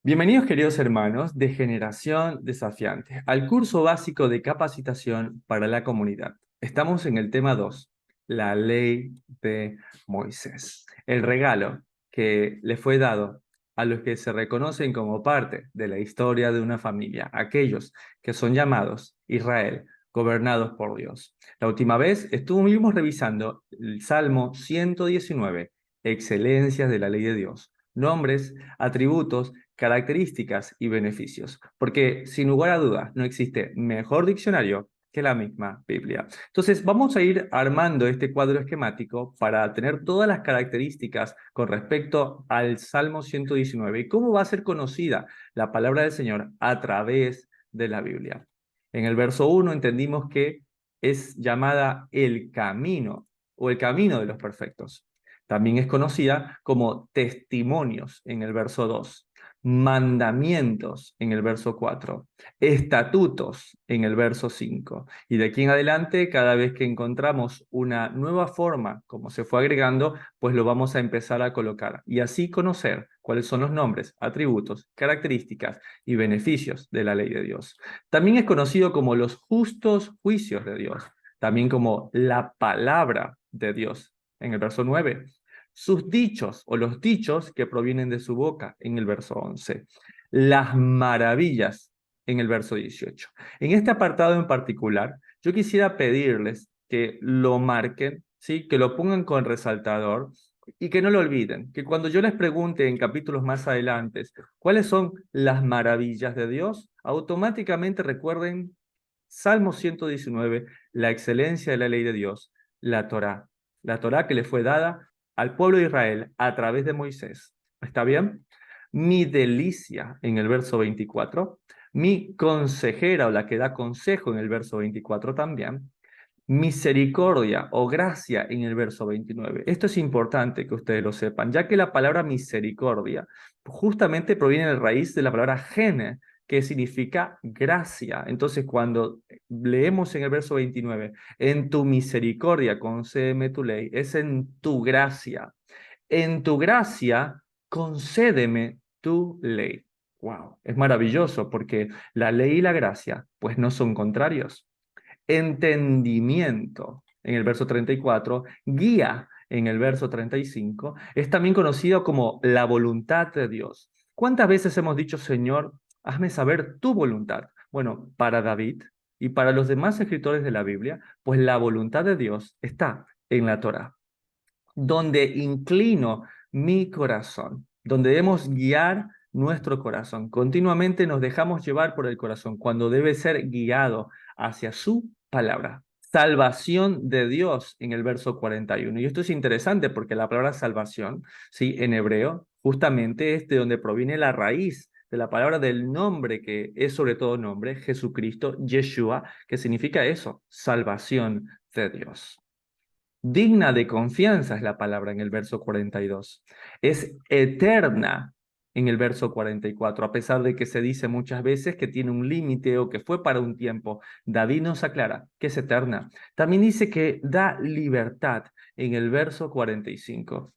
Bienvenidos, queridos hermanos de Generación Desafiante, al curso básico de capacitación para la comunidad. Estamos en el tema 2, la ley de Moisés. El regalo que le fue dado a los que se reconocen como parte de la historia de una familia, aquellos que son llamados Israel, gobernados por Dios. La última vez estuvimos revisando el Salmo 119, excelencias de la ley de Dios, nombres, atributos, características y beneficios, porque sin lugar a dudas no existe mejor diccionario que la misma Biblia. Entonces vamos a ir armando este cuadro esquemático para tener todas las características con respecto al Salmo 119 y cómo va a ser conocida la palabra del Señor a través de la Biblia. En el verso 1 entendimos que es llamada el camino o el camino de los perfectos. También es conocida como testimonios en el verso 2, mandamientos en el verso 4, estatutos en el verso 5. Y de aquí en adelante, cada vez que encontramos una nueva forma, como se fue agregando, pues lo vamos a empezar a colocar y así conocer cuáles son los nombres, atributos, características y beneficios de la ley de Dios. También es conocido como los justos juicios de Dios, también como la palabra de Dios en el verso 9, sus dichos o los dichos que provienen de su boca en el verso 11, las maravillas en el verso 18. En este apartado en particular, yo quisiera pedirles que lo marquen, ¿sí? Que lo pongan con resaltador y que no lo olviden, que cuando yo les pregunte en capítulos más adelante cuáles son las maravillas de Dios, automáticamente recuerden Salmo 119, la excelencia de la ley de Dios, la Torá que le fue dada al pueblo de Israel a través de Moisés. ¿Está bien? Mi delicia en el verso 24, mi consejera o la que da consejo en el verso 24 también, misericordia o gracia en el verso 29. Esto es importante que ustedes lo sepan, ya que la palabra misericordia justamente proviene de la raíz de la palabra gene, que significa gracia. Entonces, cuando leemos en el verso 29, en tu misericordia concédeme tu ley, es en tu gracia. En tu gracia concédeme tu ley. Wow, es maravilloso porque la ley y la gracia pues no son contrarios. Entendimiento en el verso 34, guía en el verso 35, es también conocido como la voluntad de Dios. ¿Cuántas veces hemos dicho, Señor, hazme saber tu voluntad? Bueno, para David y para los demás escritores de la Biblia, pues la voluntad de Dios está en la Torá, donde inclino mi corazón, donde debemos guiar nuestro corazón. Continuamente nos dejamos llevar por el corazón cuando debe ser guiado hacia su palabra. Salvación de Dios en el verso 41. Y esto es interesante porque la palabra salvación, ¿sí? En hebreo, justamente es de donde proviene la raíz de la palabra del nombre que es sobre todo nombre, Jesucristo, Yeshua, que significa eso, salvación de Dios. Digna de confianza es la palabra en el verso 42. Es eterna en el verso 44, a pesar de que se dice muchas veces que tiene un límite o que fue para un tiempo. David nos aclara que es eterna. También dice que da libertad en el verso 45.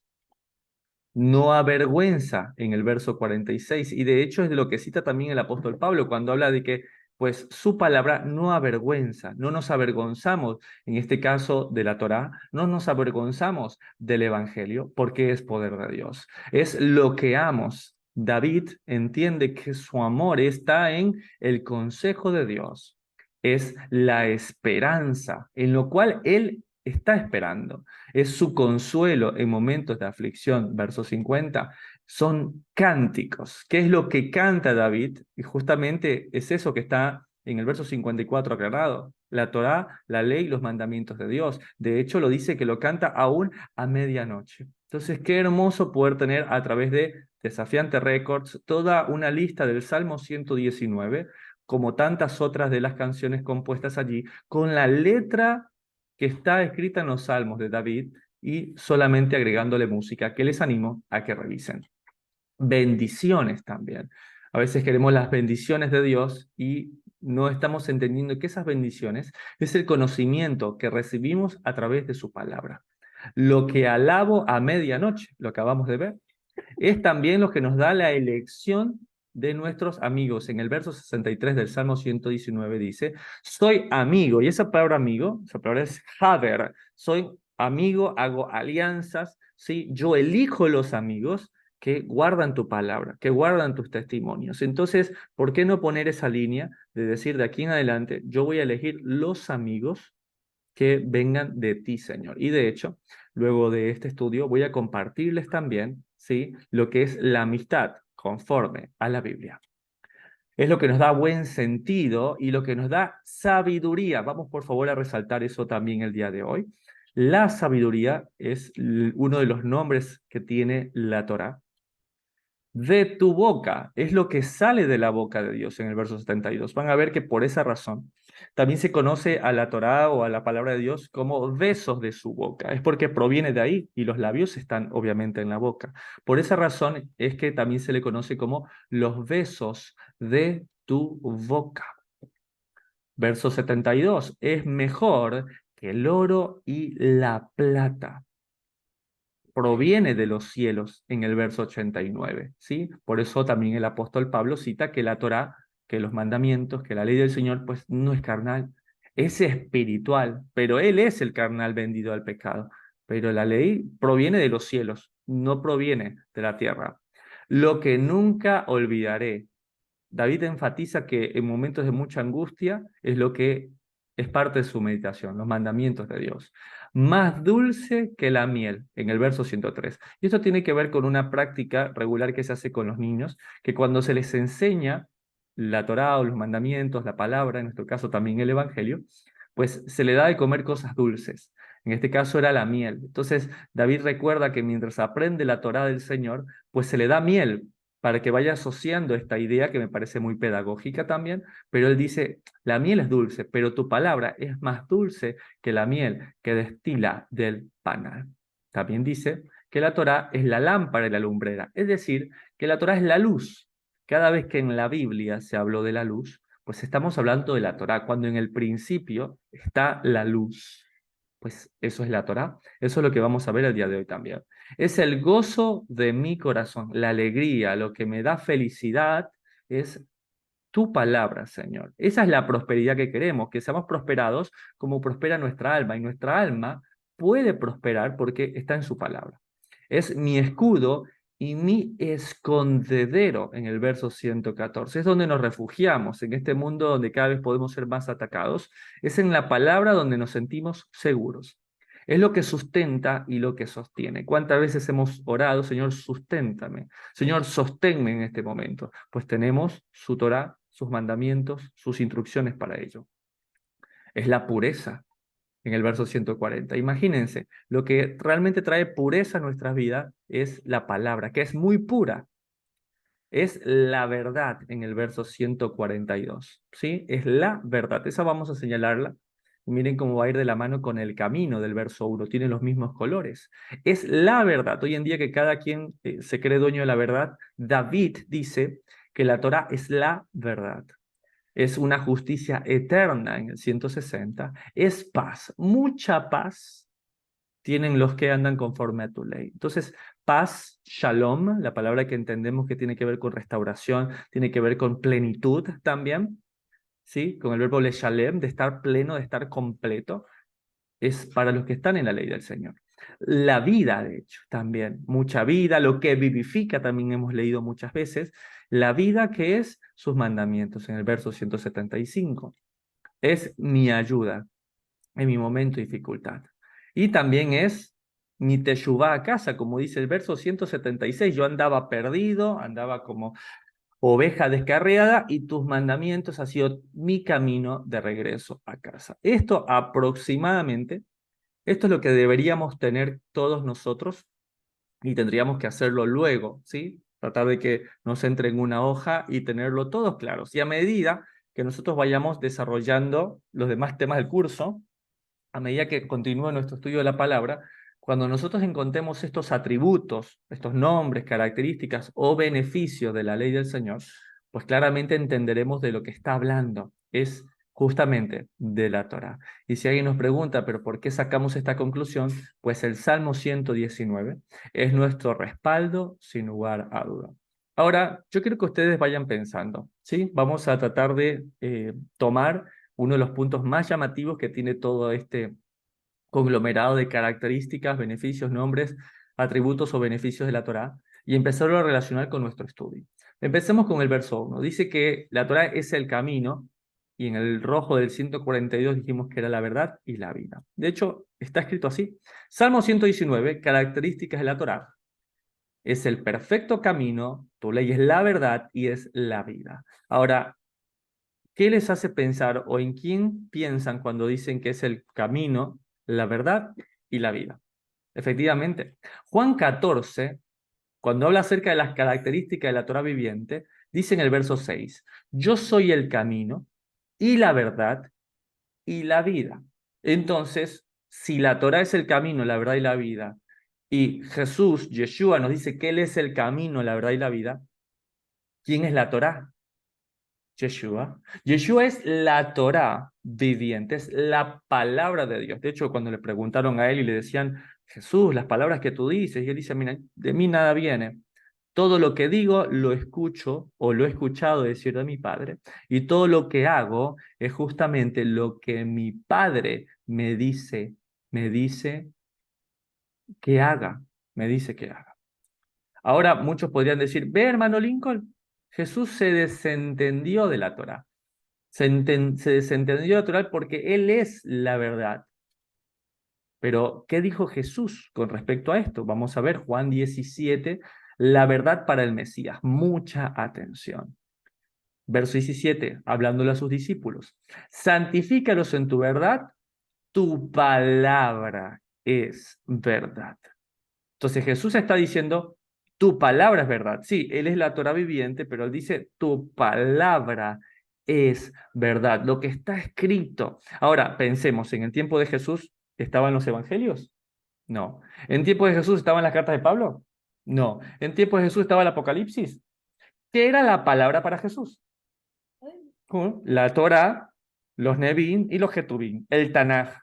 No avergüenza en el verso 46, y de hecho es de lo que cita también el apóstol Pablo cuando habla de que pues su palabra no avergüenza, no nos avergonzamos, en este caso de la Torá, no nos avergonzamos del Evangelio porque es poder de Dios, es lo que amos. David entiende que su amor está en el consejo de Dios, es la esperanza en lo cual él está esperando, es su consuelo en momentos de aflicción. Verso 50, son cánticos. ¿Qué es lo que canta David? Y justamente es eso que está en el verso 54 aclarado. La Torá, la ley, los mandamientos de Dios. De hecho, lo dice que lo canta aún a medianoche. Entonces, qué hermoso poder tener a través de Desafiante Records toda una lista del Salmo 119, como tantas otras de las canciones compuestas allí, con la letra que está escrita en los Salmos de David y solamente agregándole música, que les animo a que revisen. Bendiciones también. A veces queremos las bendiciones de Dios y no estamos entendiendo que esas bendiciones es el conocimiento que recibimos a través de su palabra. Lo que alabo a medianoche, lo acabamos de ver, es también lo que nos da la elección de nuestros amigos. En el verso 63 del Salmo 119 dice, soy amigo, y esa palabra amigo, esa palabra es haber, soy amigo, hago alianzas, ¿sí? Yo elijo los amigos que guardan tu palabra, que guardan tus testimonios. Entonces, ¿por qué no poner esa línea de decir de aquí en adelante, yo voy a elegir los amigos que vengan de ti, Señor? Y de hecho, luego de este estudio voy a compartirles también, ¿sí?, lo que es la amistad conforme a la Biblia. Es lo que nos da buen sentido y lo que nos da sabiduría. Vamos, por favor, a resaltar eso también el día de hoy. La sabiduría es uno de los nombres que tiene la Torá. De tu boca es lo que sale de la boca de Dios en el verso 72. Van a ver que por esa razón también se conoce a la Torá o a la palabra de Dios como besos de su boca. Es porque proviene de ahí y los labios están obviamente en la boca. Por esa razón es que también se le conoce como los besos de tu boca. Verso 72. Es mejor que el oro y la plata. Proviene de los cielos en el verso 89, ¿sí? Por eso también el apóstol Pablo cita que la Torá, que los mandamientos, que la ley del Señor, pues no es carnal, es espiritual, pero él es el carnal vendido al pecado. Pero la ley proviene de los cielos, no proviene de la tierra. Lo que nunca olvidaré. David enfatiza que en momentos de mucha angustia es lo que es parte de su meditación, los mandamientos de Dios. Más dulce que la miel, en el verso 103. Y esto tiene que ver con una práctica regular que se hace con los niños, que cuando se les enseña la Torá o los mandamientos, la palabra, en nuestro caso también el Evangelio, pues se le da de comer cosas dulces. En este caso era la miel. Entonces David recuerda que mientras aprende la Torá del Señor, pues se le da miel para que vaya asociando esta idea que me parece muy pedagógica también, pero él dice, la miel es dulce, pero tu palabra es más dulce que la miel que destila del panal. También dice que la Torá es la lámpara y la lumbrera, es decir, que la Torá es la luz. Cada vez que en la Biblia se habló de la luz, pues estamos hablando de la Torá, cuando en el principio está la luz. Pues eso es la Torá, eso es lo que vamos a ver el día de hoy también. Es el gozo de mi corazón, la alegría, lo que me da felicidad es tu palabra, Señor. Esa es la prosperidad que queremos, que seamos prosperados como prospera nuestra alma. Y nuestra alma puede prosperar porque está en su palabra. Es mi escudo y mi escondedero en el verso 114. Es donde nos refugiamos, en este mundo donde cada vez podemos ser más atacados. Es en la palabra donde nos sentimos seguros. Es lo que sustenta y lo que sostiene. ¿Cuántas veces hemos orado, Señor, susténtame? Señor, sosténme en este momento. Pues tenemos su Torá, sus mandamientos, sus instrucciones para ello. Es la pureza en el verso 140. Imagínense, lo que realmente trae pureza a nuestras vidas es la palabra, que es muy pura. Es la verdad en el verso 142, ¿sí? Es la verdad. Esa vamos a señalarla. Miren cómo va a ir de la mano con el camino del verso 1. Tiene los mismos colores. Es la verdad. Hoy en día que cada quien se cree dueño de la verdad, David dice que la Torá es la verdad. Es una justicia eterna en el 160. Es paz, mucha paz tienen los que andan conforme a tu ley. Entonces, paz, shalom, la palabra que entendemos que tiene que ver con restauración, tiene que ver con plenitud también, ¿sí? Con el verbo leshalem, de estar pleno, de estar completo, es para los que están en la ley del Señor. La vida, de hecho, también, mucha vida, lo que vivifica también hemos leído muchas veces, la vida que es sus mandamientos en el verso 175. Es mi ayuda en mi momento de dificultad. Y también es mi teshuvá a casa, como dice el verso 176. Yo andaba perdido, andaba como oveja descarriada y tus mandamientos han sido mi camino de regreso a casa. Esto aproximadamente, esto es lo que deberíamos tener todos nosotros y tendríamos que hacerlo luego, ¿sí? Tratar de que nos entre en una hoja y tenerlo todos claros. Y a medida que nosotros vayamos desarrollando los demás temas del curso, a medida que continúa nuestro estudio de la palabra, cuando nosotros encontremos estos atributos, estos nombres, características o beneficios de la ley del Señor, pues claramente entenderemos de lo que está hablando. Es justamente de la Torá. Y si alguien nos pregunta, ¿pero por qué sacamos esta conclusión? Pues el Salmo 119 es nuestro respaldo sin lugar a duda. Ahora, yo quiero que ustedes vayan pensando, ¿sí? Vamos a tratar de tomar uno de los puntos más llamativos que tiene todo este conglomerado de características, beneficios, nombres, atributos o beneficios de la Torá y empezarlo a relacionar con nuestro estudio. Empecemos con el verso 1. Dice que la Torá es el camino y en el rojo del 142 dijimos que era la verdad y la vida. De hecho, está escrito así. Salmo 119, características de la Torá. Es el perfecto camino, tu ley es la verdad y es la vida. Ahora, ¿qué les hace pensar o en quién piensan cuando dicen que es el camino, la verdad y la vida? Efectivamente, Juan 14, cuando habla acerca de las características de la Torah viviente, dice en el verso 6, yo soy el camino y la verdad y la vida. Entonces, si la Torah es el camino, la verdad y la vida, y Jesús, Yeshua, nos dice que Él es el camino, la verdad y la vida, ¿quién es la Torah? Yeshua. Yeshua es la Torá viviente, es la palabra de Dios. De hecho, cuando le preguntaron a él y le decían, Jesús, las palabras que tú dices, y él dice, mira, de mí nada viene. Todo lo que digo lo escucho o lo he escuchado decir de mi Padre, y todo lo que hago es justamente lo que mi Padre me dice que haga, me dice que haga. Ahora muchos podrían decir, ve hermano Lincoln, Jesús se desentendió de la Torá. Se desentendió natural porque Él es la verdad. Pero, ¿qué dijo Jesús con respecto a esto? Vamos a ver Juan 17, la verdad para el Mesías. Mucha atención. Verso 17, hablándole a sus discípulos. Santifícalos en tu verdad, tu palabra es verdad. Entonces Jesús está diciendo, tu palabra es verdad. Sí, Él es la Torah viviente, pero Él dice, tu palabra es verdad, lo que está escrito. Ahora, pensemos, ¿en el tiempo de Jesús estaban los evangelios? No. ¿En tiempo de Jesús estaban las cartas de Pablo? No. ¿En tiempo de Jesús estaba el Apocalipsis? ¿Qué era la palabra para Jesús? La Torah, los Nevi'im y los Ketubim, el Tanaj.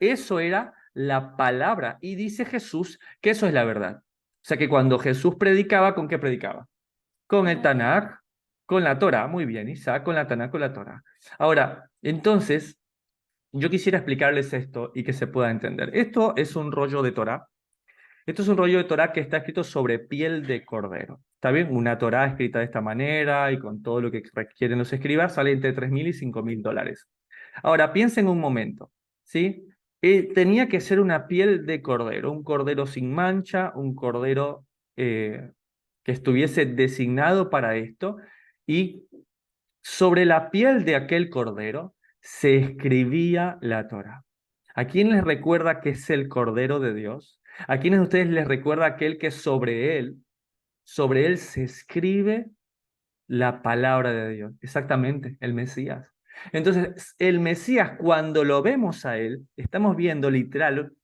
Eso era la palabra. Y dice Jesús que eso es la verdad. O sea que cuando Jesús predicaba, ¿con qué predicaba? Con el Tanakh, con la Torah. Muy bien, Isaac, con la Tanakh, con la Torah. Ahora, entonces, yo quisiera explicarles esto y que se pueda entender. Esto es un rollo de Torah. Esto es un rollo de Torah que está escrito sobre piel de cordero. ¿Está bien? Una Torah escrita de esta manera y con todo lo que requieren los escribas sale entre 3.000 y 5.000 dólares. Ahora, piensen un momento, ¿sí? Tenía que ser una piel de cordero, un cordero sin mancha, un cordero que estuviese designado para esto, y sobre la piel de aquel cordero se escribía la Torah. ¿A quién les recuerda que es el Cordero de Dios? ¿A quiénes de ustedes les recuerda aquel que sobre él se escribe la palabra de Dios? Exactamente, el Mesías. Entonces, el Mesías, cuando lo vemos a él, estamos viendo literal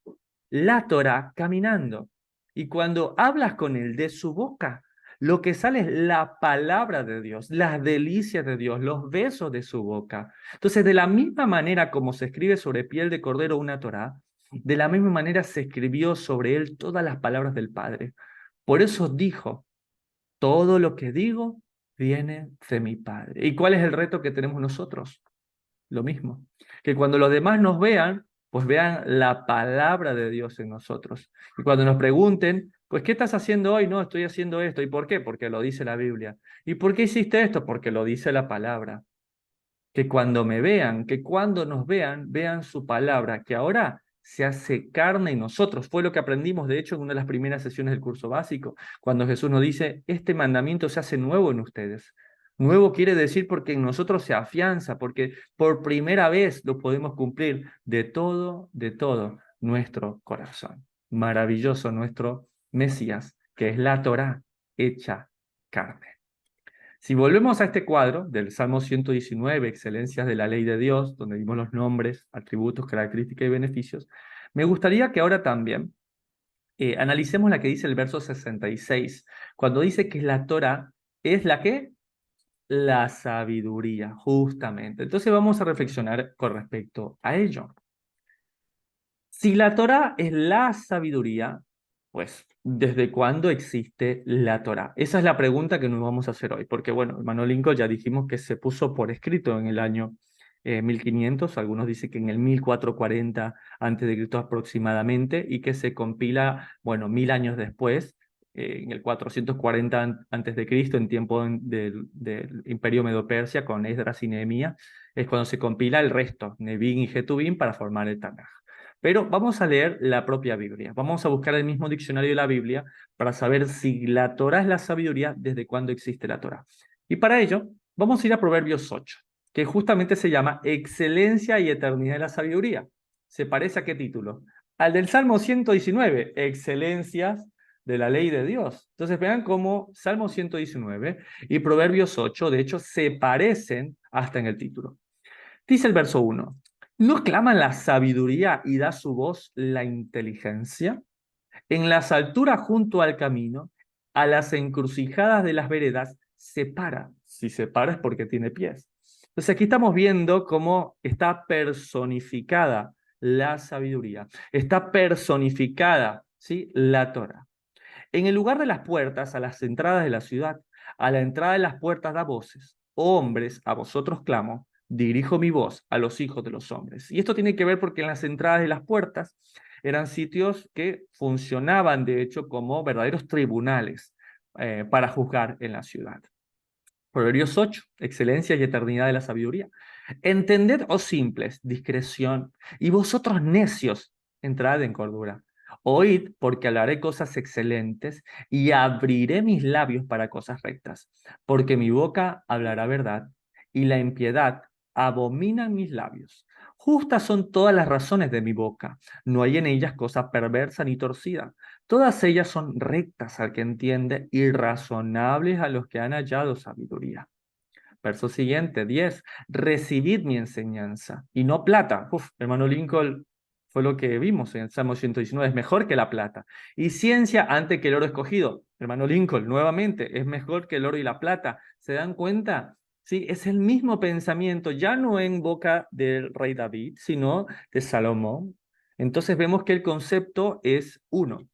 la Torá caminando. Y cuando hablas con él de su boca, lo que sale es la palabra de Dios, las delicias de Dios, los besos de su boca. Entonces, de la misma manera como se escribe sobre piel de cordero una Torá, de la misma manera se escribió sobre él todas las palabras del Padre. Por eso dijo, todo lo que digo viene de mi Padre. ¿Y cuál es el reto que tenemos nosotros? Lo mismo, que cuando los demás nos vean, pues vean la palabra de Dios en nosotros. Y cuando nos pregunten, pues, ¿qué estás haciendo hoy? No, estoy haciendo esto. ¿Y por qué? Porque lo dice la Biblia. ¿Y por qué hiciste esto? Porque lo dice la palabra. Que cuando me vean, que cuando nos vean, vean su palabra, que ahora se hace carne en nosotros. Fue lo que aprendimos, de hecho, en una de las primeras sesiones del curso básico, cuando Jesús nos dice, este mandamiento se hace nuevo en ustedes. Nuevo quiere decir porque en nosotros se afianza, porque por primera vez lo podemos cumplir de todo nuestro corazón. Maravilloso nuestro Mesías, que es la Torá hecha carne. Si volvemos a este cuadro del Salmo 119, excelencias de la ley de Dios, donde vimos los nombres, atributos, características y beneficios, me gustaría que ahora también analicemos la que dice el verso 66, cuando dice que la Torah es la que la sabiduría, justamente. Entonces vamos a reflexionar con respecto a ello. Si la Torah es la sabiduría, Pues, ¿desde cuándo existe la Torá? Esa es la pregunta que nos vamos a hacer hoy, porque bueno, hermano Lincoln ya dijimos que se puso por escrito en el año 1500, algunos dicen que en el 1440 antes de Cristo aproximadamente, y que se compila, bueno, 1000 años después, en el 440 antes de Cristo, en tiempo del Imperio Medo-Persia, con Esdras y Nehemías, es cuando se compila el resto, Nevín y Getubín, para formar el Tanaj. Pero vamos a leer la propia Biblia. Vamos a buscar el mismo diccionario de la Biblia para saber si la Torá es la sabiduría, desde cuándo existe la Torá. Y para ello, vamos a ir a Proverbios 8, que justamente se llama Excelencia y Eternidad de la Sabiduría. ¿Se parece a qué título? Al del Salmo 119, Excelencias de la ley de Dios. Entonces vean cómo Salmo 119 y Proverbios 8, de hecho, se parecen hasta en el título. Dice el verso 1, ¿no clama la sabiduría y da su voz la inteligencia? En las alturas junto al camino, a las encrucijadas de las veredas, se para. Si se para es porque tiene pies. Entonces aquí estamos viendo cómo está personificada la sabiduría. Está personificada, ¿sí?, la Torá. En el lugar de las puertas, a las entradas de la ciudad, a la entrada de las puertas da voces. Oh hombres, a vosotros clamo, dirijo mi voz a los hijos de los hombres. Y esto tiene que ver porque en las entradas de las puertas eran sitios que funcionaban, de hecho, como verdaderos tribunales para juzgar en la ciudad. Proverbios 8, excelencia y eternidad de la sabiduría. Entended, oh simples, discreción, y vosotros necios, entrad en cordura. Oíd, porque hablaré cosas excelentes y abriré mis labios para cosas rectas, porque mi boca hablará verdad y la impiedad abominan mis labios. Justas son todas las razones de mi boca, no hay en ellas cosa perversa ni torcida. Todas ellas son rectas al que entiende y razonables a los que han hallado sabiduría. Verso siguiente, 10. Recibid mi enseñanza y no plata. Uf, hermano Lincoln, fue lo que vimos en el Salmo 119, es mejor que la plata. Y ciencia antes que el oro escogido. Hermano Lincoln, nuevamente, es mejor que el oro y la plata. ¿Se dan cuenta? Sí, es el mismo pensamiento, ya no en boca del rey David, sino de Salomón. Entonces vemos que el concepto es uno.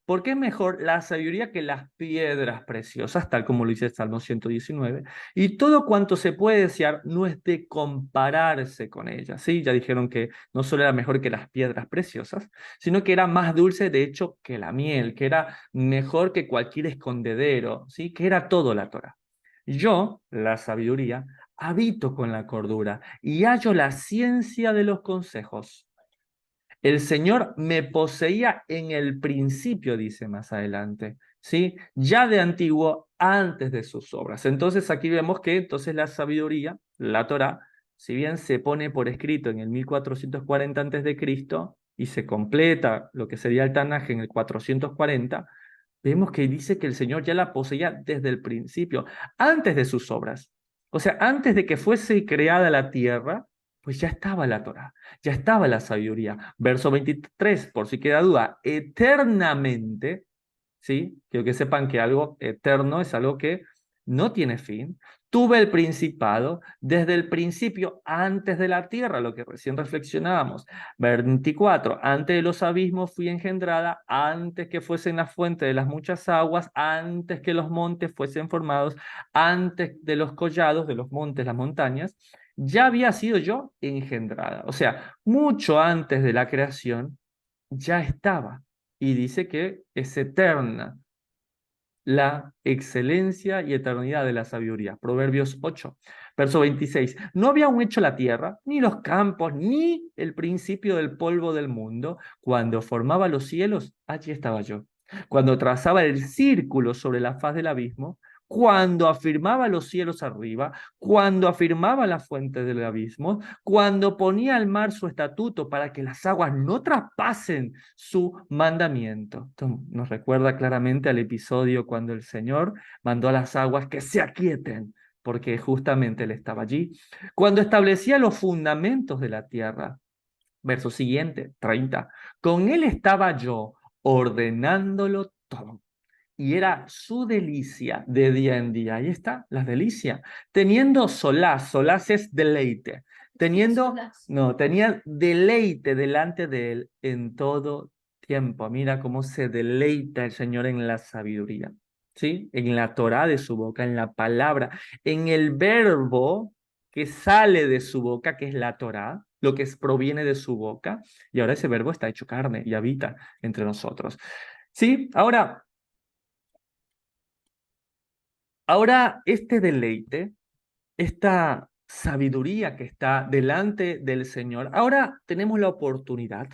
Porque es mejor la sabiduría que las piedras preciosas, tal como lo dice el Salmo 119, y todo cuanto se puede desear no es de compararse con ellas, ¿sí? Ya dijeron que no solo era mejor que las piedras preciosas, sino que era más dulce, de hecho, que la miel, que era mejor que cualquier escondedero, ¿sí? Que era todo la Torá. Yo, la sabiduría, habito con la cordura y hallo la ciencia de los consejos. El Señor me poseía en el principio, dice más adelante, ¿sí? Ya de antiguo, antes de sus obras. Entonces aquí vemos que entonces la sabiduría, la Torá, si bien se pone por escrito en el 1440 antes de Cristo y se completa lo que sería el Tanaj en el 440, vemos que dice que el Señor ya la poseía desde el principio, antes de sus obras. O sea, antes de que fuese creada la tierra, pues ya estaba la Torá, ya estaba la sabiduría. Verso 23, por si queda duda, eternamente, ¿sí? Quiero que sepan que algo eterno es algo que no tiene fin. Tuve el principado desde el principio, antes de la tierra, lo que recién reflexionábamos. 24, antes de los abismos fui engendrada, antes que fuesen la fuente de las muchas aguas, antes que los montes fuesen formados, antes de los collados, de los montes, las montañas, ya había sido yo engendrada. O sea, mucho antes de la creación, ya estaba. Y dice que es eterna la excelencia y eternidad de la sabiduría. Proverbios 8, verso 26. No había aún hecho la tierra, ni los campos, ni el principio del polvo del mundo. Cuando formaba los cielos, allí estaba yo. Cuando trazaba el círculo sobre la faz del abismo, cuando afirmaba los cielos arriba, cuando afirmaba la fuente del abismo, cuando ponía al mar su estatuto para que las aguas no traspasen su mandamiento. Esto nos recuerda claramente al episodio cuando el Señor mandó a las aguas que se aquieten, porque justamente Él estaba allí. Cuando establecía los fundamentos de la tierra. Verso siguiente, 30. Con Él estaba yo ordenándolo todo y era su delicia de día en día. Ahí está, las delicias. Teniendo solaz, solaz es deleite. Teniendo, no, tenía deleite delante de él en todo tiempo. Mira cómo se deleita el Señor en la sabiduría, ¿sí? En la Torá de su boca, en la palabra, en el verbo que sale de su boca, que es la Torá, lo que proviene de su boca, y ahora ese verbo está hecho carne y habita entre nosotros. ¿Sí? Ahora este deleite, esta sabiduría que está delante del Señor, ahora tenemos la oportunidad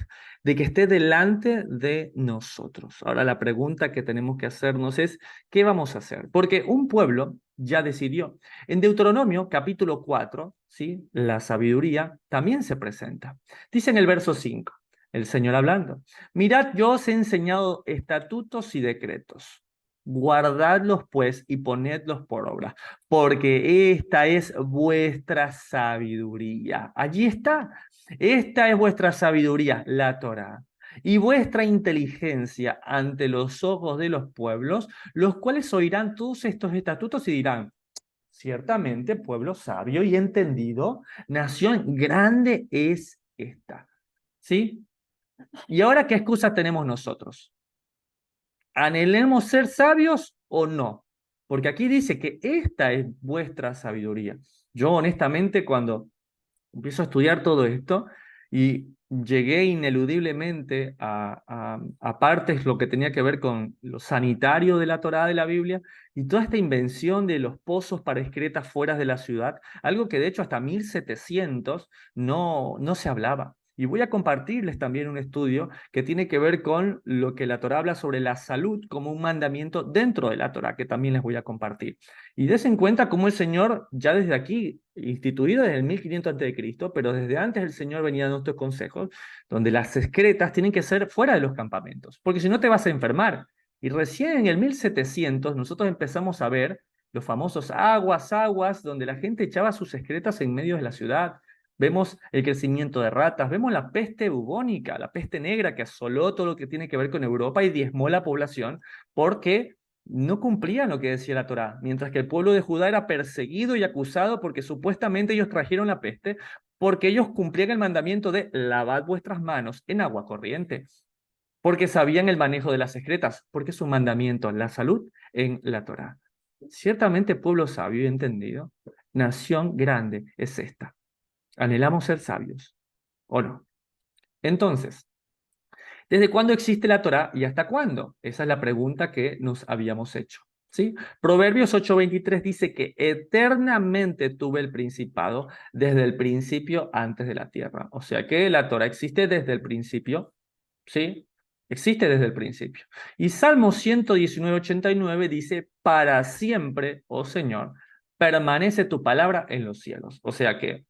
de que esté delante de nosotros. Ahora la pregunta que tenemos que hacernos es, ¿qué vamos a hacer? Porque un pueblo ya decidió. En Deuteronomio capítulo 4, ¿sí? La sabiduría también se presenta. Dice en el verso 5, el Señor hablando, mirad, yo os he enseñado estatutos y decretos. Guardadlos pues y ponedlos por obra, porque esta es vuestra sabiduría. Allí está. Esta es vuestra sabiduría, la Torá, y vuestra inteligencia ante los ojos de los pueblos, los cuales oirán todos estos estatutos y dirán, ciertamente, pueblo sabio y entendido, nación grande es esta. ¿Sí? ¿Y ahora qué excusa tenemos nosotros? ¿Anhelemos ser sabios o no? Porque aquí dice que esta es vuestra sabiduría. Yo honestamente cuando empiezo a estudiar todo esto y llegué ineludiblemente a partes lo que tenía que ver con lo sanitario de la Torá de la Biblia y toda esta invención de los pozos para excretas fuera de la ciudad, algo que de hecho hasta 1700 no se hablaba. Y voy a compartirles también un estudio que tiene que ver con lo que la Torá habla sobre la salud como un mandamiento dentro de la Torá, que también les voy a compartir. Y des en cuenta cómo el Señor, ya desde aquí, instituido desde el 1500 a.C., pero desde antes el Señor venía dando estos consejos, donde las excretas tienen que ser fuera de los campamentos, porque si no te vas a enfermar. Y recién en el 1700 nosotros empezamos a ver los famosos aguas, donde la gente echaba sus excretas en medio de la ciudad. Vemos el crecimiento de ratas, vemos la peste bubónica, la peste negra que asoló todo lo que tiene que ver con Europa y diezmó la población porque no cumplían lo que decía la Torá, mientras que el pueblo de Judá era perseguido y acusado porque supuestamente ellos trajeron la peste, porque ellos cumplían el mandamiento de lavad vuestras manos en agua corriente, porque sabían el manejo de las excretas, porque es un mandamiento, la salud en la Torá. Ciertamente pueblo sabio y entendido, nación grande es esta. Anhelamos ser sabios, ¿o no? Entonces, ¿desde cuándo existe la Torá y hasta cuándo? Esa es la pregunta que nos habíamos hecho. ¿Sí? Proverbios 8:23 dice que eternamente tuve el principado desde el principio antes de la tierra. O sea que la Torá existe desde el principio. ¿Sí? Existe desde el principio. Y Salmo 119:89 dice, para siempre, oh Señor, permanece tu palabra en los cielos. O sea que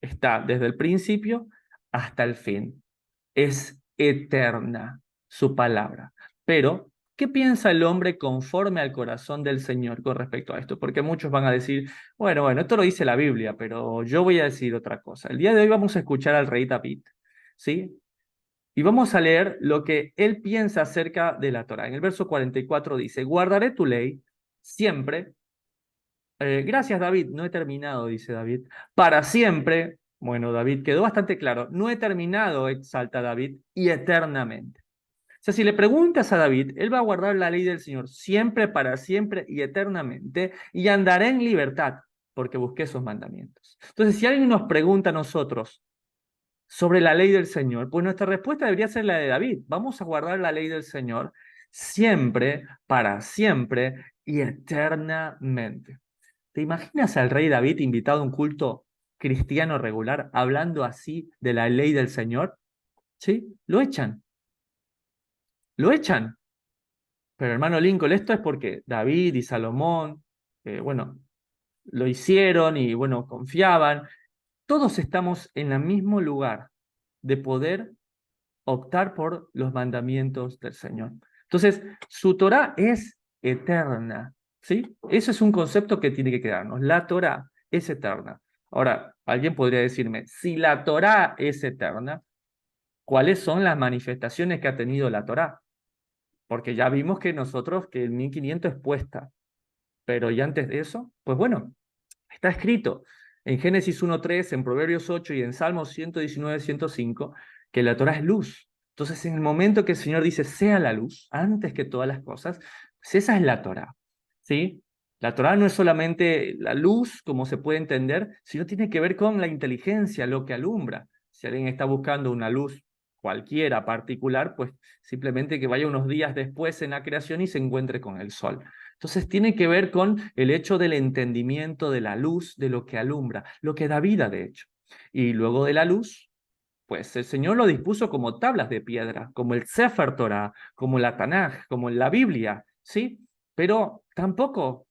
está desde el principio hasta el fin. Es eterna su palabra. Pero, ¿qué piensa el hombre conforme al corazón del Señor con respecto a esto? Porque muchos van a decir, bueno, esto lo dice la Biblia, pero yo voy a decir otra cosa. El día de hoy vamos a escuchar al rey David, ¿sí? Y vamos a leer lo que él piensa acerca de la Torá. En el verso 44 dice, guardaré tu ley siempre. Gracias, David. No he terminado, dice David. Para siempre. Bueno, David, quedó bastante claro. No he terminado, exalta David, y eternamente. O sea, si le preguntas a David, él va a guardar la ley del Señor siempre, para siempre y eternamente, y andaré en libertad, porque busqué sus mandamientos. Entonces, si alguien nos pregunta a nosotros sobre la ley del Señor, pues nuestra respuesta debería ser la de David. Vamos a guardar la ley del Señor siempre, para siempre y eternamente. ¿Te imaginas al rey David invitado a un culto cristiano regular hablando así de la ley del Señor? ¿Sí? Lo echan, lo echan. Pero hermano Lincoln, esto es porque David y Salomón, bueno, lo hicieron y bueno, confiaban. Todos estamos en el mismo lugar de poder optar por los mandamientos del Señor. Entonces, su Torá es eterna, ¿sí? Eso es un concepto que tiene que quedarnos. La Torá es eterna. Ahora, alguien podría decirme, si la Torá es eterna, ¿cuáles son las manifestaciones que ha tenido la Torá? Porque ya vimos que nosotros, que el 1500 es puesta, pero ya antes de eso, pues bueno, está escrito en Génesis 1:3, en Proverbios 8 y en Salmos 119, 105, que la Torá es luz. Entonces, en el momento que el Señor dice, sea la luz, antes que todas las cosas, pues esa es la Torá, ¿sí? La Torá no es solamente la luz, como se puede entender, sino tiene que ver con la inteligencia, lo que alumbra. Si alguien está buscando una luz cualquiera particular, pues simplemente que vaya unos días después en la creación y se encuentre con el sol. Entonces tiene que ver con el hecho del entendimiento de la luz, de lo que alumbra, lo que da vida, de hecho. Y luego de la luz, pues el Señor lo dispuso como tablas de piedra, como el Sefer Torah, como la Tanaj, como la Biblia, ¿sí? Pero tampoco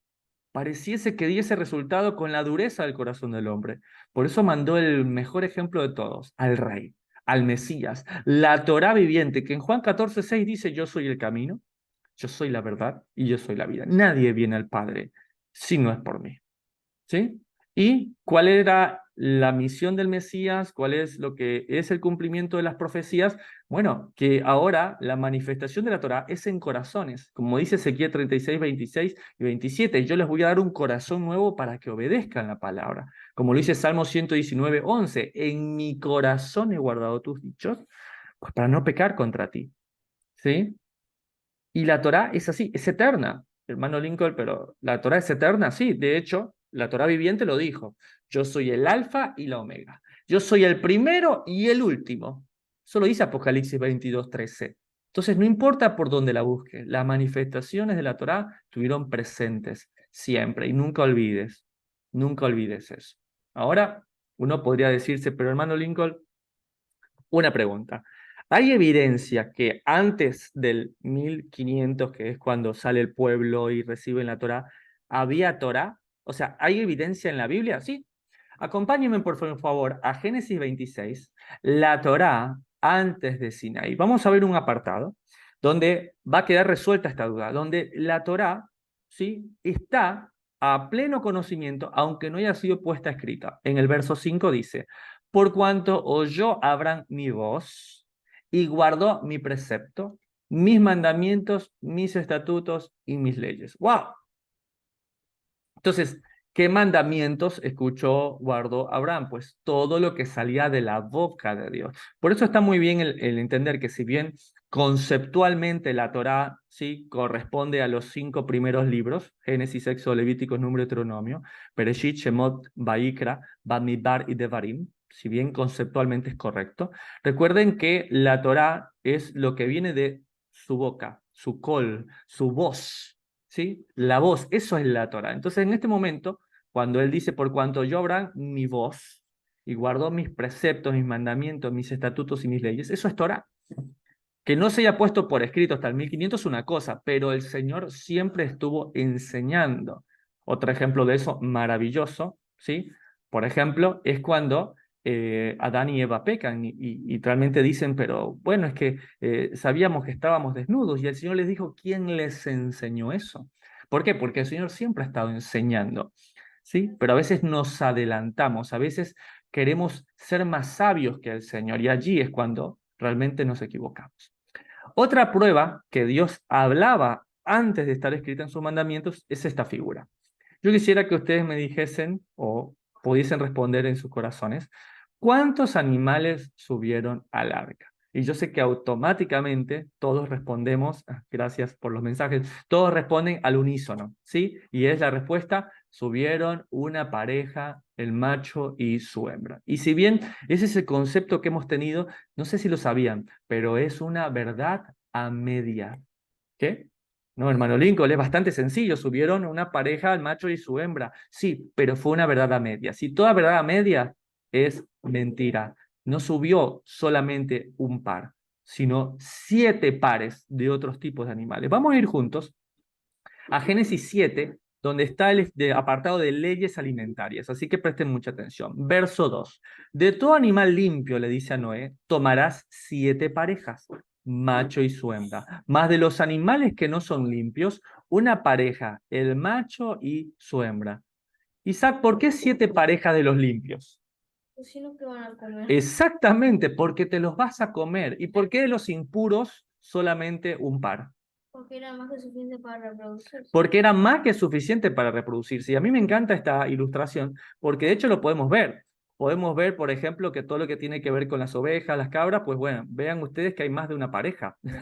pareciese que diese resultado con la dureza del corazón del hombre. Por eso mandó el mejor ejemplo de todos, al Rey, al Mesías, la Torá viviente, que en Juan 14:6 dice, yo soy el camino, yo soy la verdad y yo soy la vida. Nadie viene al Padre si no es por mí. ¿Sí? ¿Y cuál era la misión del Mesías? ¿Cuál es lo que es el cumplimiento de las profecías? Bueno, que ahora la manifestación de la Torá es en corazones, como dice Ezequiel 36, 26 y 27. Yo les voy a dar un corazón nuevo para que obedezcan la palabra. Como lo dice Salmo 119, 11. En mi corazón he guardado tus dichos, pues para no pecar contra ti. ¿Sí? Y la Torá es así, es eterna, hermano Lincoln, pero la Torá es eterna, sí. De hecho, la Torá viviente lo dijo. Yo soy el alfa y la omega. Yo soy el primero y el último. Eso lo dice Apocalipsis 22:13. Entonces, no importa por dónde la busques, las manifestaciones de la Torá estuvieron presentes siempre y nunca olvides eso. Ahora, uno podría decirse, pero hermano Lincoln, una pregunta. ¿Hay evidencia que antes del 1500, que es cuando sale el pueblo y reciben la Torá, había Torá? O sea, ¿hay evidencia en la Biblia? Sí. Acompáñenme, por favor, a Génesis 26, la Torá antes de Sinaí. Vamos a ver un apartado donde va a quedar resuelta esta duda, donde la Torá, ¿sí?, está a pleno conocimiento, aunque no haya sido puesta escrita. En el verso 5 dice, por cuanto oyó Abraham mi voz y guardó mi precepto, mis mandamientos, mis estatutos y mis leyes. ¡Wow! Entonces, ¿qué mandamientos escuchó, guardó Abraham? Pues todo lo que salía de la boca de Dios. Por eso está muy bien el entender que si bien conceptualmente la Torá sí corresponde a los 5 primeros libros, Génesis, Éxodo, Levítico, Número, Deuteronomio, Bereshit, Shemot, Vaikra, Bamidbar y Devarim, si bien conceptualmente es correcto, recuerden que la Torá es lo que viene de su boca, su col, su voz. ¿Sí? La voz, eso es la Torah. Entonces, en este momento, cuando él dice, por cuanto yo Abraham, mi voz, y guardó mis preceptos, mis mandamientos, mis estatutos y mis leyes, eso es Torah. Que no se haya puesto por escrito hasta el 1500 es una cosa, pero el Señor siempre estuvo enseñando. Otro ejemplo de eso maravilloso, ¿sí? Por ejemplo, es cuando Adán y Eva pecan y realmente dicen, pero bueno, es que sabíamos que estábamos desnudos y el Señor les dijo, ¿quién les enseñó eso? ¿Por qué? Porque el Señor siempre ha estado enseñando, ¿sí? Pero a veces nos adelantamos, a veces queremos ser más sabios que el Señor y allí es cuando realmente nos equivocamos. Otra prueba que Dios hablaba antes de estar escrita en sus mandamientos es esta figura. Yo quisiera que ustedes me dijesen o pudiesen responder en sus corazones, ¿cuántos animales subieron al arca? Y yo sé que automáticamente todos respondemos, gracias por los mensajes, todos responden al unísono, ¿sí? Y es la respuesta, subieron una pareja, el macho y su hembra. Y si bien ese es el concepto que hemos tenido, no sé si lo sabían, pero es una verdad a media. ¿Qué? No, hermano Lincoln, es bastante sencillo. Subieron una pareja, el macho y su hembra. Sí, pero fue una verdad a media. Si toda verdad a media es mentira. No subió solamente un par, sino 7 pares de otros tipos de animales. Vamos a ir juntos a Génesis 7, donde está el apartado de leyes alimentarias. Así que presten mucha atención. Verso 2. De todo animal limpio, le dice a Noé, tomarás 7 parejas, macho y su hembra. Más de los animales que no son limpios, una pareja, el macho y su hembra. Isaac, ¿por qué 7 parejas de los limpios? Pues si no, ¿qué van a comer? Exactamente, porque te los vas a comer. ¿Y por qué de los impuros solamente un par? Porque era más que suficiente para reproducirse. Porque era más que suficiente para reproducirse. Y a mí me encanta esta ilustración, porque de hecho lo podemos ver. podemos ver, por ejemplo, que todo lo que tiene que ver con las ovejas, las cabras, pues bueno, vean ustedes que hay más de una pareja. Y sí,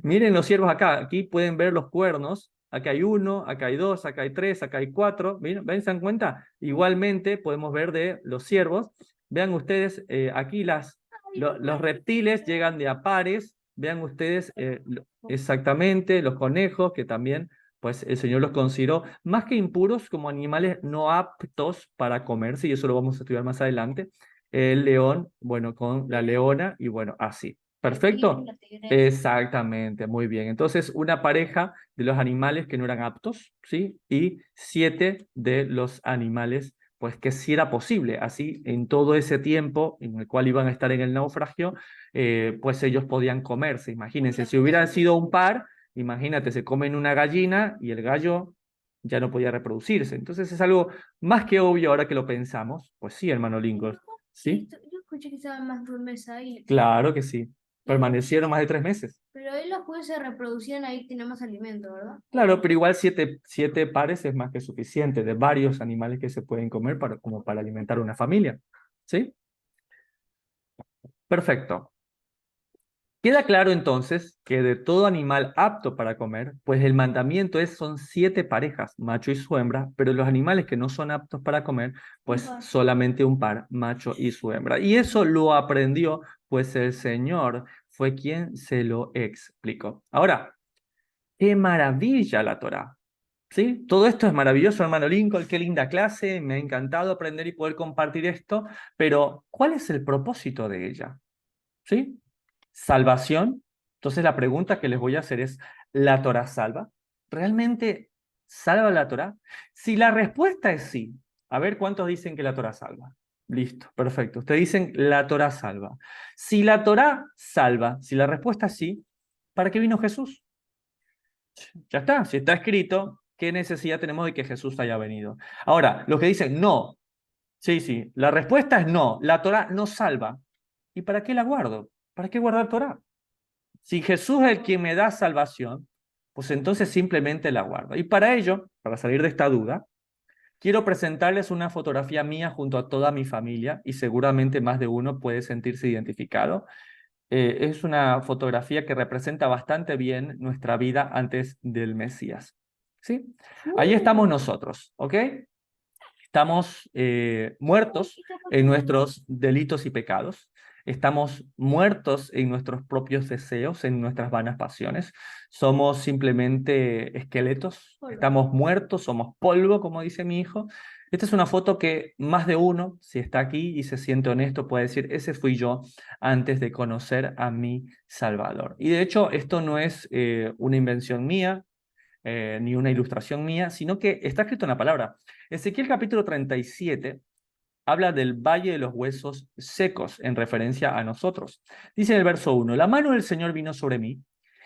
Miren los ciervos acá, aquí pueden ver los cuernos, acá hay uno, acá hay dos, acá hay tres, acá hay cuatro, ¿miren? ¿Ven? ¿Se dan cuenta? Igualmente podemos ver de los ciervos, vean ustedes, aquí los reptiles llegan de a pares, vean ustedes exactamente los conejos que también pues el Señor los consideró más que impuros como animales no aptos para comerse, y eso lo vamos a estudiar más adelante. El león, bueno, con la leona, y bueno, así. el tigre y ¿Perfecto? la tigresa. Exactamente, muy bien. Entonces, una pareja de los animales que no eran aptos, ¿sí? Y 7 de los animales, pues que sí era posible. Así, en todo ese tiempo en el cual iban a estar en el naufragio, pues ellos podían comerse. Imagínense, si hubieran sido un par, imagínate, se comen una gallina y el gallo ya no podía reproducirse. Entonces es algo más que obvio ahora que lo pensamos. Pues sí, hermano Lincoln. ¿Sí? Yo escuché que estaban más de un mes ahí. Claro que sí. Y, Permanecieron más de 3 meses. pero ahí los jueces se reproducían, ahí tenían más alimento, ¿verdad? Claro, pero igual 7 pares es más que suficiente de varios animales que se pueden comer para, como para alimentar una familia. ¿Sí? Perfecto. Queda claro entonces que de todo animal apto para comer, pues el mandamiento son 7 parejas, macho y su hembra, pero los animales que no son aptos para comer, pues par. solamente un par, macho y su hembra. Y eso lo aprendió, pues el Señor fue quien se lo explicó. Ahora, qué maravilla la Torá. ¿Sí? Todo esto es maravilloso, hermano Lincoln, qué linda clase, me ha encantado aprender y poder compartir esto, pero ¿cuál es el propósito de ella? ¿Sí? Salvación. Entonces la pregunta que les voy a hacer es, ¿la Torá salva? ¿Realmente salva la Torá? Si la respuesta es sí, a ver cuántos dicen que la Torá salva. Listo, perfecto. Ustedes dicen la Torá salva. Si la Torá salva, si la respuesta es sí, ¿para qué vino Jesús? Ya está, si está escrito, ¿qué necesidad tenemos de que Jesús haya venido? Ahora, los que dicen no, sí, sí, la respuesta es no, la Torá no salva. ¿Y para qué la guardo? ¿Para qué guardar Torá? Si Jesús es el quien me da salvación, pues entonces simplemente la guardo. Y para ello, para salir de esta duda, quiero presentarles una fotografía mía junto a toda mi familia, y seguramente más de uno puede sentirse identificado. Es una fotografía que representa bastante bien nuestra vida antes del Mesías. ¿Sí? Ahí estamos nosotros, ¿ok? Estamos muertos en nuestros delitos y pecados. Estamos muertos en nuestros propios deseos, en nuestras vanas pasiones. Somos simplemente esqueletos. Polvo. Estamos muertos, somos polvo, como dice mi hijo. Esta es una foto que más de uno, si está aquí y se siente honesto, puede decir, ese fui yo antes de conocer a mi Salvador. Y de hecho, esto no es una invención mía, ni una ilustración mía, sino que está escrito en la palabra. Ezequiel capítulo 37 habla del valle de los huesos secos en referencia a nosotros. Dice en el verso 1, la mano del Señor vino sobre mí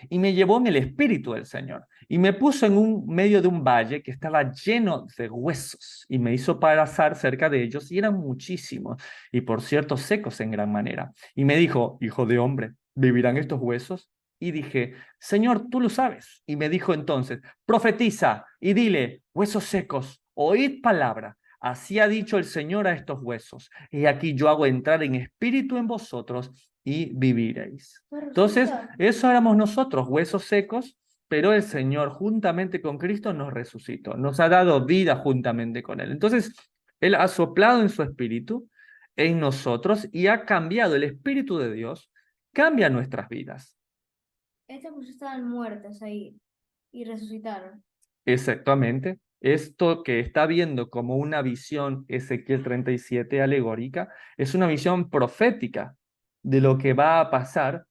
y me llevó en el espíritu del Señor y me puso en un medio de un valle que estaba lleno de huesos y me hizo pasar cerca de ellos y eran muchísimos y por cierto secos en gran manera. Y me dijo, hijo de hombre, ¿vivirán estos huesos? Y dije, Señor, tú lo sabes. Y me dijo entonces, profetiza y dile, huesos secos, oíd palabra. Así ha dicho el Señor a estos huesos. Y aquí yo hago entrar en espíritu en vosotros y viviréis. Entonces, eso éramos nosotros, huesos secos, pero el Señor juntamente con Cristo nos resucitó, nos ha dado vida juntamente con Él. Entonces, Él ha soplado en su espíritu en nosotros y ha cambiado el espíritu de Dios, cambia nuestras vidas. Estas pues estaban muertas ahí y resucitaron. Exactamente. Esto que está viendo como una visión Ezequiel 37 alegórica, es una visión profética de lo que va a pasar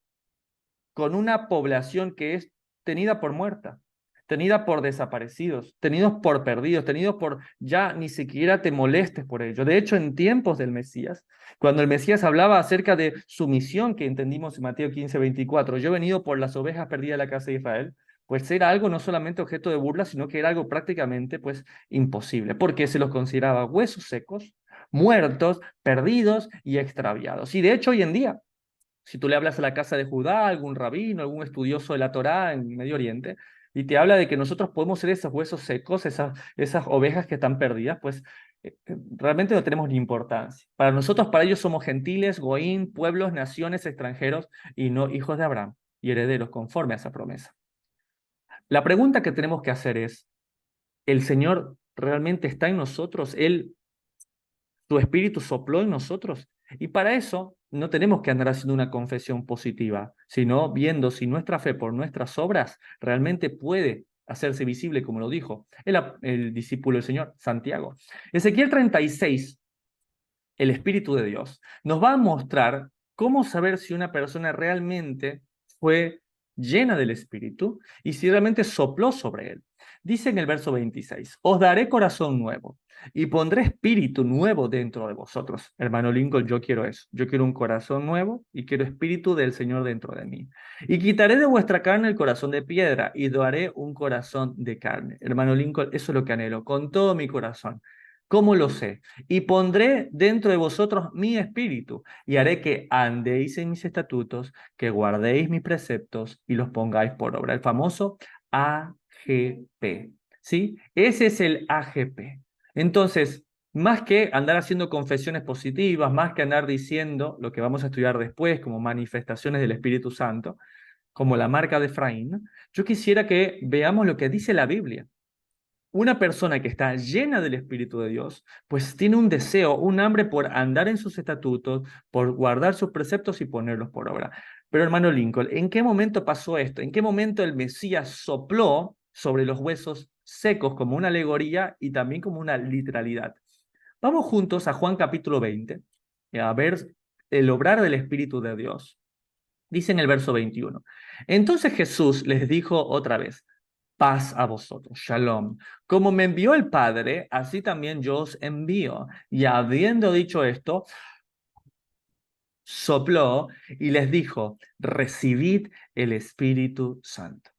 con una población que es tenida por muerta, tenida por desaparecidos, tenidos por perdidos, tenidos por ya ni siquiera te molestes por ello. De hecho, en tiempos del Mesías, cuando el Mesías hablaba acerca de su misión que entendimos en Mateo 15:24, yo he venido por las ovejas perdidas de la casa de Israel, pues era algo no solamente objeto de burla, sino que era algo prácticamente pues imposible, porque se los consideraba huesos secos, muertos, perdidos y extraviados. Y de hecho hoy en día, si tú le hablas a la casa de Judá, algún rabino, algún estudioso de la Torá en Medio Oriente, y te habla de que nosotros podemos ser esos huesos secos, esas ovejas que están perdidas, pues realmente no tenemos ni importancia. Para nosotros, para ellos somos gentiles, goín, pueblos, naciones, extranjeros y no hijos de Abraham y herederos conforme a esa promesa. La pregunta que tenemos que hacer es, ¿el Señor realmente está en nosotros? ¿Su Espíritu sopló en nosotros? Y para eso no tenemos que andar haciendo una confesión positiva, sino viendo si nuestra fe por nuestras obras realmente puede hacerse visible, como lo dijo el discípulo del Señor, Santiago. Ezequiel 36, el Espíritu de Dios, nos va a mostrar cómo saber si una persona realmente fue llena del Espíritu y si realmente sopló sobre él. Dice en el verso 26, os daré corazón nuevo y pondré espíritu nuevo dentro de vosotros. Hermano Lincoln, yo quiero eso. Yo quiero un corazón nuevo y quiero espíritu del Señor dentro de mí. Y quitaré de vuestra carne el corazón de piedra y daré un corazón de carne. Hermano Lincoln, eso es lo que anhelo con todo mi corazón. ¿Cómo lo sé? Y pondré dentro de vosotros mi espíritu y haré que andéis en mis estatutos, que guardéis mis preceptos y los pongáis por obra. El famoso AGP, ¿sí? Ese es el AGP. Entonces, más que andar haciendo confesiones positivas, más que andar diciendo lo que vamos a estudiar después como manifestaciones del Espíritu Santo, como la marca de Efraín, yo quisiera que veamos lo que dice la Biblia. Una persona que está llena del Espíritu de Dios, pues tiene un deseo, un hambre por andar en sus estatutos, por guardar sus preceptos y ponerlos por obra. Pero hermano Lincoln, ¿en qué momento pasó esto? ¿En qué momento el Mesías sopló sobre los huesos secos como una alegoría y también como una literalidad? Vamos juntos a Juan capítulo 20, a ver el obrar del Espíritu de Dios. Dice en el verso 21. Entonces Jesús les dijo otra vez, paz a vosotros, shalom. Como me envió el Padre, así también yo os envío. Y habiendo dicho esto, sopló y les dijo, recibid el Espíritu Santo.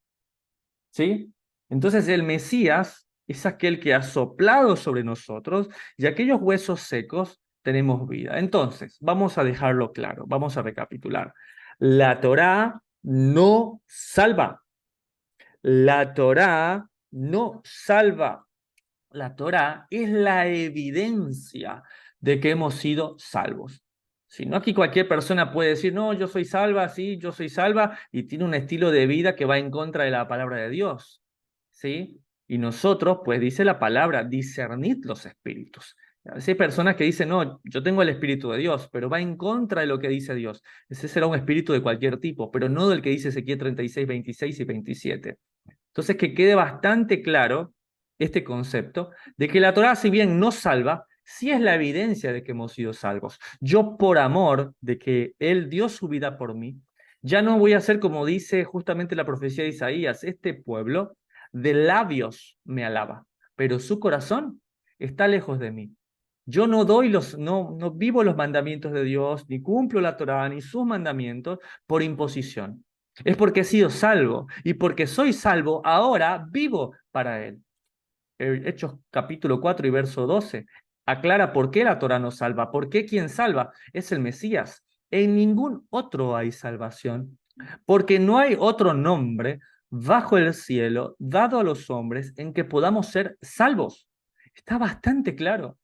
¿Sí? Entonces el Mesías es aquel que ha soplado sobre nosotros y aquellos huesos secos tenemos vida. Entonces, vamos a dejarlo claro, vamos a recapitular. La Torá no salva. La Torá no salva. La Torá es la evidencia de que hemos sido salvos. Si no, aquí cualquier persona puede decir, no, yo soy salva, sí, yo soy salva, y tiene un estilo de vida que va en contra de la palabra de Dios. ¿Sí? Y nosotros, pues dice la palabra, discernid los espíritus. A veces hay personas que dicen, no, yo tengo el Espíritu de Dios, pero va en contra de lo que dice Dios. Ese será un espíritu de cualquier tipo, pero no del que dice Ezequiel 36, 26 y 27. Entonces, que quede bastante claro este concepto de que la Torá, si bien no salva, sí es la evidencia de que hemos sido salvos. Yo, por amor de que Él dio su vida por mí, ya no voy a ser como dice justamente la profecía de Isaías, este pueblo de labios me alaba, pero su corazón está lejos de mí. Yo no vivo los mandamientos de Dios, ni cumplo la Torá, ni sus mandamientos por imposición. Es porque he sido salvo y porque soy salvo, ahora vivo para Él. Hechos capítulo 4 y verso 12 aclara por qué la Torá nos salva, por qué quien salva es el Mesías. En ningún otro hay salvación, porque no hay otro nombre bajo el cielo dado a los hombres en que podamos ser salvos. Está bastante claro.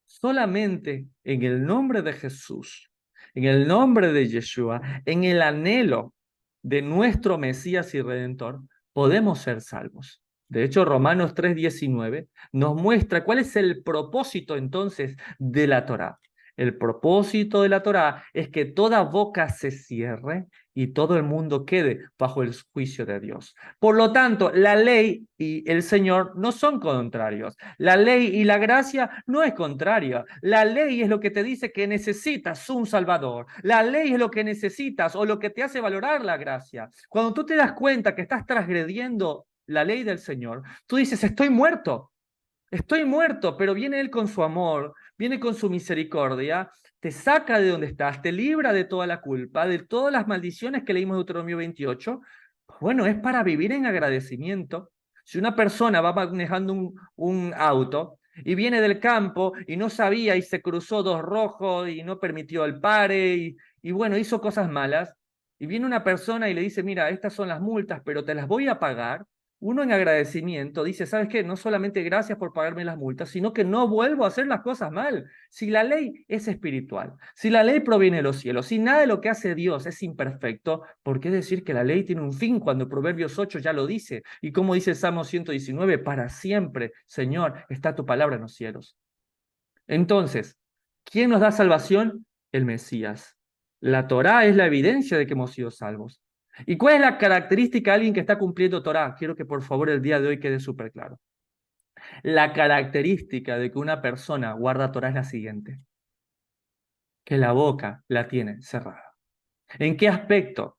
Solamente en el nombre de Jesús, en el nombre de Yeshua, en el anhelo de nuestro Mesías y Redentor, podemos ser salvos. De hecho, Romanos 3:19 nos muestra cuál es el propósito entonces de la Torá. El propósito de la Torá es que toda boca se cierre y todo el mundo quede bajo el juicio de Dios. Por lo tanto, la ley y el Señor no son contrarios. La ley y la gracia no es contraria. La ley es lo que te dice que necesitas un Salvador. La ley es lo que necesitas o lo que te hace valorar la gracia. Cuando tú te das cuenta que estás transgrediendo la ley del Señor, tú dices, estoy muerto, pero viene Él con su amor, viene con su misericordia, te saca de donde estás, te libra de toda la culpa, de todas las maldiciones que leímos en Deuteronomio 28. Bueno, es para vivir en agradecimiento. Si una persona va manejando un auto y viene del campo y no sabía y se cruzó dos rojos y no permitió el pare y bueno, hizo cosas malas, y viene una persona y le dice, mira, estas son las multas, pero te las voy a pagar. uno en agradecimiento dice, ¿sabes qué? No solamente gracias por pagarme las multas, sino que no vuelvo a hacer las cosas mal. Si la ley es espiritual, si la ley proviene de los cielos, si nada de lo que hace Dios es imperfecto, ¿por qué decir que la ley tiene un fin cuando Proverbios 8 ya lo dice? Y como dice el Salmo 119, para siempre, Señor, está tu palabra en los cielos. Entonces, ¿quién nos da salvación? El Mesías. La Torá es la evidencia de que hemos sido salvos. ¿Y cuál es la característica de alguien que está cumpliendo Torá? Quiero que por favor el día de hoy quede súper claro. La característica de que una persona guarda Torá es la siguiente: que la boca la tiene cerrada. ¿En qué aspecto?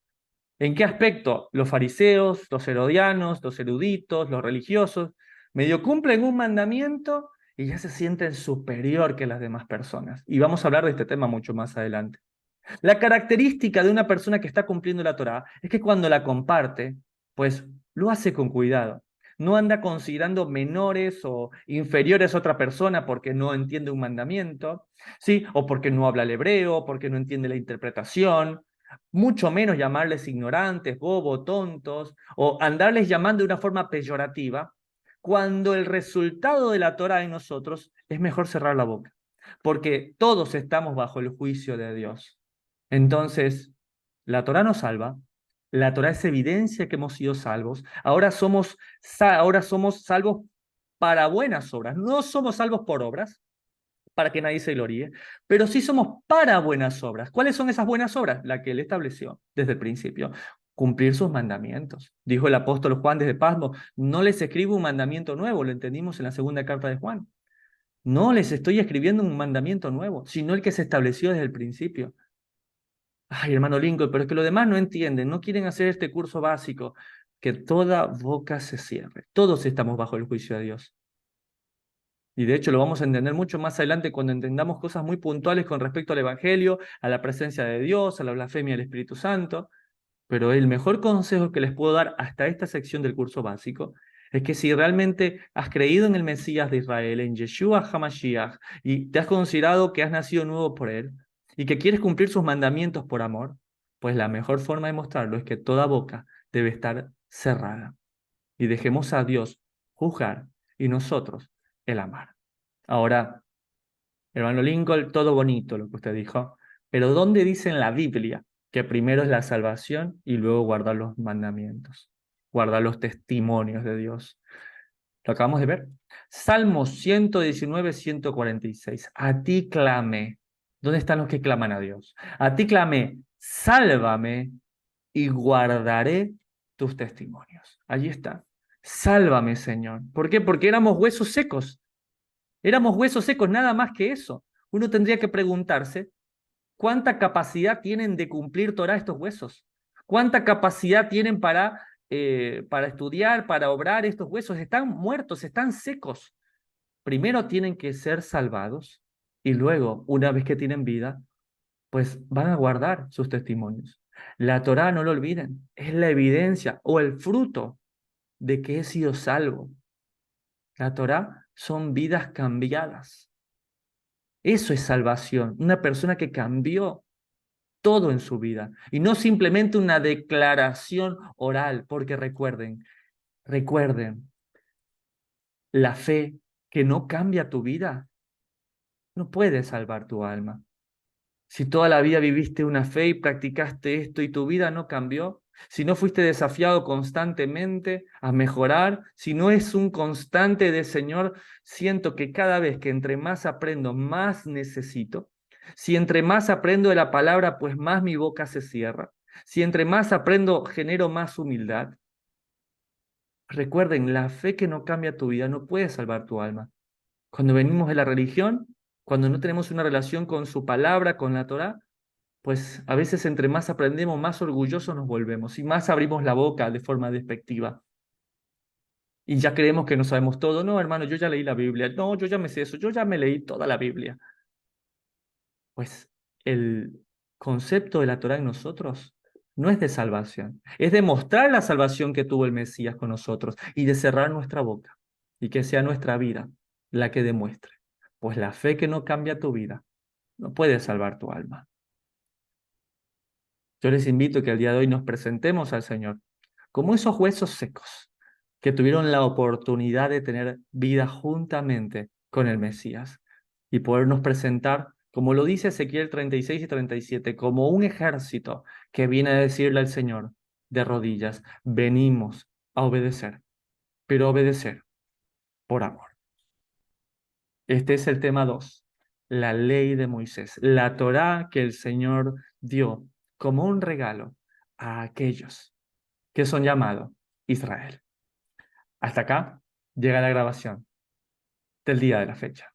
¿En qué aspecto los fariseos, los herodianos, los eruditos, los religiosos, medio cumplen un mandamiento y ya se sienten superior que las demás personas? Y vamos a hablar de este tema mucho más adelante. La característica de una persona que está cumpliendo la Torá es que cuando la comparte, pues lo hace con cuidado. No anda considerando menores o inferiores a otra persona porque no entiende un mandamiento, ¿sí? O porque no habla el hebreo, porque no entiende la interpretación, mucho menos llamarles ignorantes, bobos, tontos, o andarles llamando de una forma peyorativa, cuando el resultado de la Torá en nosotros es mejor cerrar la boca, porque todos estamos bajo el juicio de Dios. Entonces, la Torá nos salva, la Torá es evidencia que hemos sido salvos, ahora somos salvos para buenas obras, no somos salvos por obras, para que nadie se gloríe, pero sí somos para buenas obras. ¿Cuáles son esas buenas obras? La que Él estableció desde el principio: cumplir sus mandamientos. Dijo el apóstol Juan desde Pasmo, no les escribo un mandamiento nuevo, lo entendimos en la segunda carta de Juan. No les estoy escribiendo un mandamiento nuevo, sino el que se estableció desde el principio. Ay, hermano Lincoln, pero es que los demás no entienden, no quieren hacer este curso básico. Que toda boca se cierre. Todos estamos bajo el juicio de Dios. Y de hecho lo vamos a entender mucho más adelante cuando entendamos cosas muy puntuales con respecto al Evangelio, a la presencia de Dios, a la blasfemia del Espíritu Santo. Pero el mejor consejo que les puedo dar hasta esta sección del curso básico es que si realmente has creído en el Mesías de Israel, en Yeshua HaMashiach, y te has considerado que has nacido nuevo por él, y que quieres cumplir sus mandamientos por amor, pues la mejor forma de mostrarlo es que toda boca debe estar cerrada. Y dejemos a Dios juzgar y nosotros el amar. Ahora, hermano Lincoln, todo bonito lo que usted dijo, pero ¿dónde dice en la Biblia que primero es la salvación y luego guardar los mandamientos, guardar los testimonios de Dios? Lo acabamos de ver. Salmos 119, 146. A ti clamé. ¿Dónde están los que claman a Dios? A ti clamé, sálvame y guardaré tus testimonios. Allí está. Sálvame, Señor. ¿Por qué? Porque éramos huesos secos. Éramos huesos secos, nada más que eso. Uno tendría que preguntarse, ¿cuánta capacidad tienen de cumplir Torah estos huesos? ¿Cuánta capacidad tienen para estudiar, para obrar estos huesos? Están muertos, están secos. Primero tienen que ser salvados y luego, una vez que tienen vida, pues van a guardar sus testimonios. La Torah, no lo olviden, es la evidencia o el fruto de que he sido salvo. La Torah son vidas cambiadas. Eso es salvación, una persona que cambió todo en su vida y no simplemente una declaración oral, porque recuerden, la fe que no cambia tu vida no puede salvar tu alma. Si toda la vida viviste una fe y practicaste esto y tu vida no cambió, si no fuiste desafiado constantemente a mejorar, si no es un constante de Señor, siento que cada vez que entre más aprendo, más necesito. Si entre más aprendo de la palabra, pues más mi boca se cierra. Si entre más aprendo, genero más humildad. Recuerden, la fe que no cambia tu vida no puede salvar tu alma. Cuando venimos de la religión, cuando no tenemos una relación con su palabra, con la Torá, pues a veces entre más aprendemos, más orgullosos nos volvemos y más abrimos la boca de forma despectiva. Y ya creemos que no sabemos todo. No, hermano, yo ya leí la Biblia. No, yo ya me sé eso. Yo ya me leí toda la Biblia. Pues el concepto de la Torá en nosotros no es de salvación. Es de mostrar la salvación que tuvo el Mesías con nosotros y de cerrar nuestra boca y que sea nuestra vida la que demuestre. Pues la fe que no cambia tu vida no puede salvar tu alma. Yo les invito a que el día de hoy nos presentemos al Señor como esos huesos secos que tuvieron la oportunidad de tener vida juntamente con el Mesías y podernos presentar, como lo dice Ezequiel 36 y 37, como un ejército que viene a decirle al Señor de rodillas, venimos a obedecer, pero obedecer por amor. Este es el tema 2, la ley de Moisés, la Torá que el Señor dio como un regalo a aquellos que son llamados Israel. Hasta acá llega la grabación del día de la fecha.